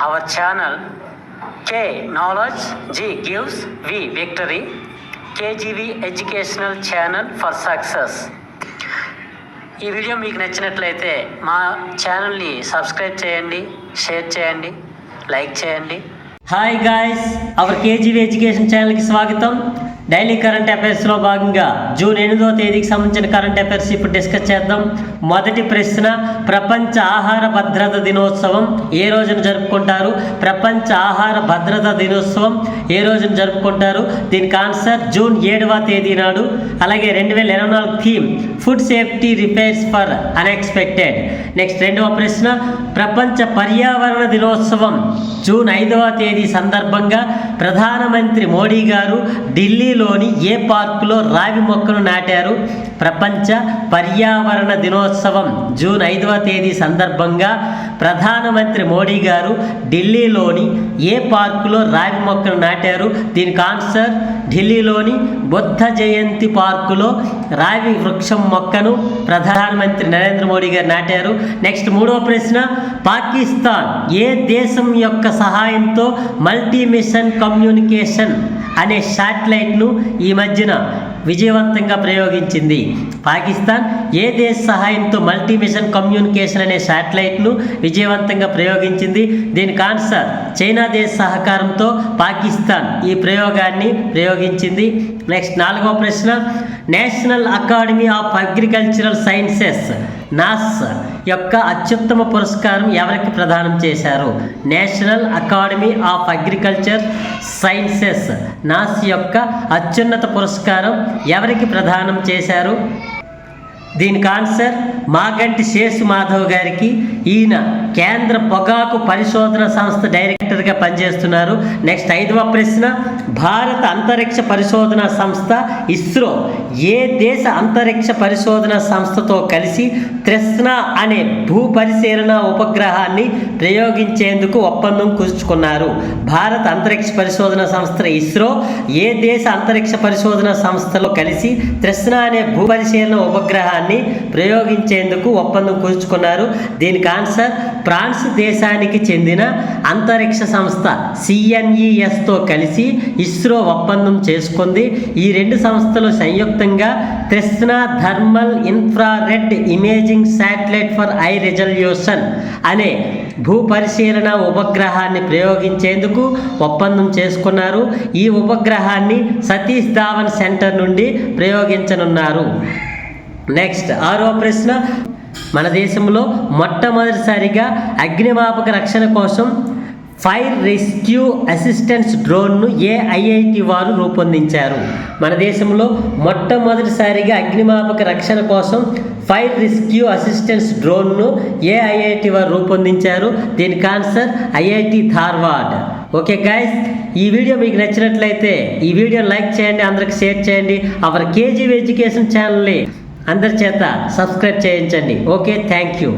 our channel K Knowledge G gives V Victory, KGV Educational Channel for Success. ఈ video మీకు నచ్చినట్లయితే మా ఛానల్ని సబ్స్క్రైబ్ చేయండి, షేర్ చేయండి, లైక్ చేయండి. Hi guys, hour KGV education ఛానల్కి స్వాగతం. డైలీ కరెంట్ అఫైర్స్లో భాగంగా జూన్ 8వ తేదీకి సంబంధించిన కరెంట్ అఫైర్స్ ఇప్పుడు డిస్కస్ చేద్దాం. మొదటి ప్రశ్న, ప్రపంచ ఆహార భద్రత దినోత్సవం ఏ రోజున జరుపుకుంటారు? ప్రపంచ ఆహార భద్రత దినోత్సవం ఏ రోజున జరుపుకుంటారు? దీనికి ఆన్సర్ జూన్ 7వ తేదీ నాడు. అలాగే 2024 theme food safety repairs for unexpected. Next రెండవ ప్రశ్న, ప్రపంచ పర్యావరణ దినోత్సవం జూన్ 5వ తేదీ సందర్భంగా ప్రధానమంత్రి మోడీ గారు ఢిల్లీలోని ఏ పార్కులో రావి మొక్కను నాటారు? ప్రపంచ పర్యావరణ దినోత్సవం జూన్ 5వ తేదీ సందర్భంగా ప్రధానమంత్రి మోడీ గారు ఢిల్లీలోని ఏ పార్కులో రావి మొక్కను నాటారు? దీనికి ఆన్సర్ ఢిల్లీలోని బుద్ధ జయంతి పార్కులో రావి వృక్షం మొక్కను ప్రధానమంత్రి నరేంద్ర మోడీ గారు నాటారు. నెక్స్ట్ మూడవ ప్రశ్న, పాకిస్తాన్ ఏ దేశం యొక్క సహాయంతో మల్టీ మిషన్ కమ్యూనికేషన్ అనే శాటిలైట్ను ఈ మధ్యన విజయవంతంగా ప్రయోగించింది? పాకిస్తాన్ ఏ దేశ సహాయంతో మల్టీ మిషన్ కమ్యూనికేషన్ అనే శాటిలైట్ను విజయవంతంగా ప్రయోగించింది? దీనికి ఆన్సర్ చైనా దేశ సహకారంతో పాకిస్తాన్ ఈ ప్రయోగాన్ని ప్రయోగించింది. నెక్స్ట్ నాలుగవ ప్రశ్న, national academy of agricultural sciences NAAS యొక్క అత్యుత్తమ పురస్కారం ఎవరికి ప్రదానం చేశారు? National academy of agriculture sciences NAAS యొక్క అత్యున్నత పురస్కారం ఎవరికి ప్రదానం చేశారు? దీనికి ఆన్సర్ మాగంటి శేషు మాధవ్ గారికి. ఈయన కేంద్ర పొగాకు పరిశోధన సంస్థ డైరెక్టర్గా పనిచేస్తున్నారు. నెక్స్ట్ ఐదవ ప్రశ్న, భారత అంతరిక్ష పరిశోధన సంస్థ ఇస్రో ఏ దేశ అంతరిక్ష పరిశోధన సంస్థతో కలిసి త్రిస్న అనే భూ పరిశీలన ఉపగ్రహాన్ని ప్రయోగించేందుకు ఒప్పందం కుదుర్చుకున్నారు? భారత అంతరిక్ష పరిశోధన సంస్థ ఇస్రో ఏ దేశ అంతరిక్ష పరిశోధన సంస్థలో కలిసి త్రిస్న అనే భూ పరిశీలన ఉపగ్రహాన్ని ప్రయోగించేందుకు ఒప్పందం కుదుర్చుకున్నారు? దీనికి ఆన్సర్ ఫ్రాన్స్ దేశానికి చెందిన అంతరిక్ష సంస్థ CNESతో కలిసి ఇస్రో ఒప్పందం చేసుకుంది. ఈ రెండు సంస్థలు సంయుక్తంగా Trishna thermal infrared imaging satellite for high resolution అనే భూ పరిశీలన ఉపగ్రహాన్ని ప్రయోగించేందుకు ఒప్పందం చేసుకున్నారు. ఈ ఉపగ్రహాన్ని సతీష్ ధావన్ సెంటర్ నుండి ప్రయోగించనున్నారు. నెక్స్ట్ ఆరవ ప్రశ్న, మన దేశంలో మొట్టమొదటిసారిగా అగ్నిమాపక రక్షణ కోసం ఫైర్ రెస్క్యూ అసిస్టెన్స్ డ్రోన్ను ఏ IIT వారు రూపొందించారు? మన దేశంలో మొట్టమొదటిసారిగా అగ్నిమాపక రక్షణ కోసం ఫైర్ రెస్క్యూ అసిస్టెన్స్ డ్రోన్ను ఏ IIT వారు రూపొందించారు? దీనికి answer IIT Dharwad. Okay guys, ఈ వీడియో మీకు నచ్చినట్లయితే ఈ వీడియోని లైక్ చేయండి, అందరికి షేర్ చేయండి. అవర్ కేజీవీ ఎడ్యుకేషన్ ఛానల్ని అందరి చేత సబ్స్క్రైబ్ చేయించండి. Okay, thank you.